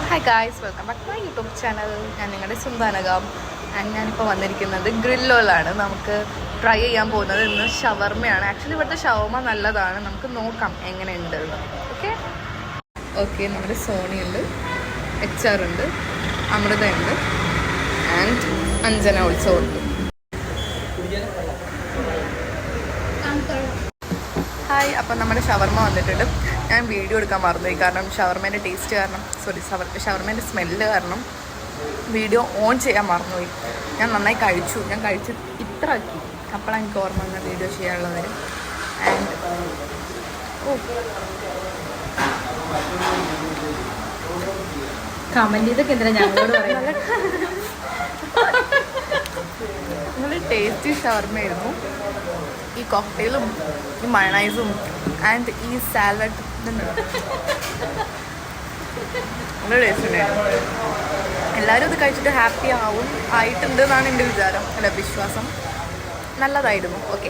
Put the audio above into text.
Hi guys, welcome back to my YouTube channel. ഞാൻ നിങ്ങളുടെ സുന്ദാനകം. ഞാനിപ്പോൾ വന്നിരിക്കുന്നത് ഗ്രില്ലോയിലാണ്. നമുക്ക് ട്രൈ ചെയ്യാൻ പോകുന്നത് ഇന്ന് ഷവർമയാണ്. ആക്ച്വലി ഇവിടുത്തെ ഷവർമ നല്ലതാണ്. നമുക്ക് നോക്കാം എങ്ങനെയുണ്ട്. ഓക്കെ, നമ്മുടെ സോണി ഉണ്ട്, HR ഉണ്ട്, അമൃത ഉണ്ട്, ആൻഡ് അഞ്ജന ഓൾസോ ഉണ്ട്. ഹായ്, അപ്പം നമ്മുടെ ഷവർമ വന്നിട്ടുണ്ട്. ഞാൻ വീഡിയോ എടുക്കാൻ മറന്നുപോയി, കാരണം ഷവർമേൻ്റെ ടേസ്റ്റ് കാരണം, ഷവർമേൻ്റെ സ്മെല്ല് കാരണം വീഡിയോ ഓൺ ചെയ്യാൻ മറന്നുപോയി. ഞാൻ നന്നായി കഴിച്ചു. ഞാൻ കഴിച്ച് ഇത്ര ആക്കി. അപ്പോഴാണ് എനിക്ക് ഓർമ്മ വന്ന വീഡിയോ ചെയ്യാനുള്ളത്. ആൻഡ് കമന്റ് ചെയ്തൊക്കെ എന്തിനാ ഞങ്ങളോട് പറയുന്നത്? നല്ല ടേസ്റ്റി ഷവർമയായിരുന്നു. ഈ കോക്ടെയിലും ഈ മയണൈസും ആൻഡ് ഈ സാലഡ് നല്ല ടേസ്റ്റ് ഉണ്ടായിരുന്നു. എല്ലാവരും ഇത് കഴിച്ചിട്ട് ഹാപ്പി ആയിട്ടുണ്ട് എന്നാണ് എൻ്റെ വിചാരം, അല്ല വിശ്വാസം. നല്ലതായിരുന്നു. ഓക്കെ.